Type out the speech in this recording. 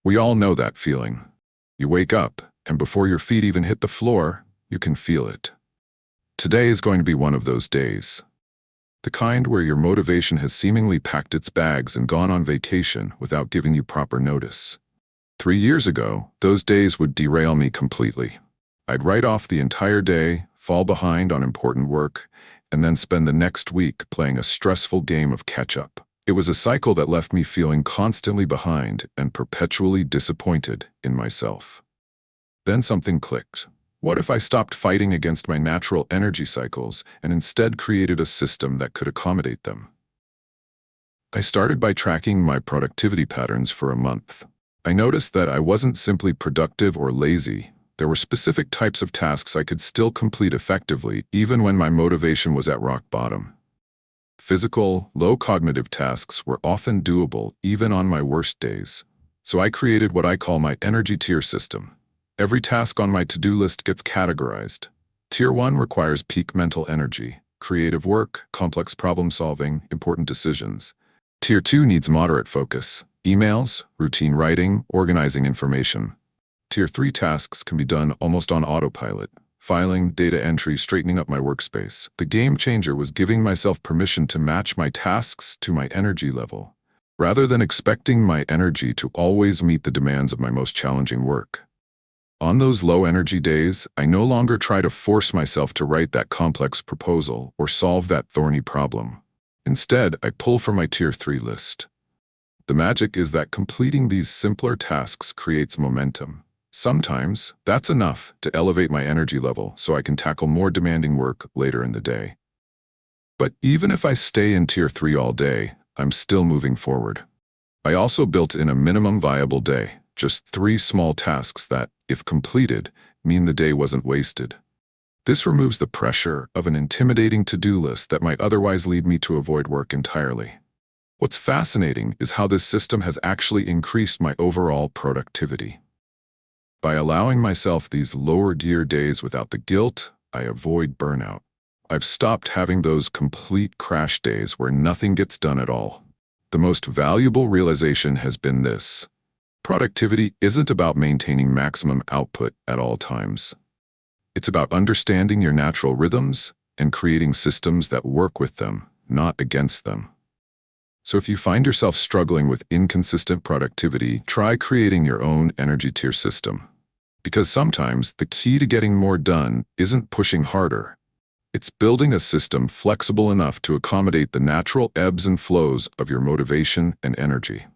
We all know that feeling. You wake up, and before your feet even hit the floor, you can feel it. Today is going to be one of those days. The kind where your motivation has seemingly packed its bags and gone on vacation without giving you proper notice. 3 years ago, those days would derail me completely. I'd write off the entire day, fall behind on important work, and then spend the next week playing a stressful game of catch-up. It was a cycle that left me feeling constantly behind and perpetually disappointed in myself. Then something clicked. What if I stopped fighting against my natural energy cycles and instead created a system that could accommodate them? I started by tracking my productivity patterns for a month. I noticed that I wasn't simply productive or lazy. There were specific types of tasks I could still complete effectively, even when my motivation was at rock bottom. Physical, low-cognitive tasks were often doable even on my worst days. So I created what I call my energy tier system. Every task on my to-do list gets categorized. Tier 1 requires peak mental energy, creative work, complex problem-solving, important decisions. Tier 2 needs moderate focus, emails, routine writing, organizing information. Tier 3 tasks can be done almost on autopilot. Filing, data entry, straightening up my workspace. The game changer was giving myself permission to match my tasks to my energy level, rather than expecting my energy to always meet the demands of my most challenging work. On those low-energy days, I no longer try to force myself to write that complex proposal or solve that thorny problem. Instead, I pull from my Tier 3 list. The magic is that completing these simpler tasks creates momentum. Sometimes, that's enough to elevate my energy level so I can tackle more demanding work later in the day. But even if I stay in Tier 3 all day, I'm still moving forward. I also built in a minimum viable day, just 3 small tasks that, if completed, mean the day wasn't wasted. This removes the pressure of an intimidating to-do list that might otherwise lead me to avoid work entirely. What's fascinating is how this system has actually increased my overall productivity. By allowing myself these lower-gear days without the guilt, I avoid burnout. I've stopped having those complete crash days where nothing gets done at all. The most valuable realization has been this: productivity isn't about maintaining maximum output at all times. It's about understanding your natural rhythms and creating systems that work with them, not against them. So if you find yourself struggling with inconsistent productivity, try creating your own energy tier system. Because sometimes the key to getting more done isn't pushing harder. It's building a system flexible enough to accommodate the natural ebbs and flows of your motivation and energy.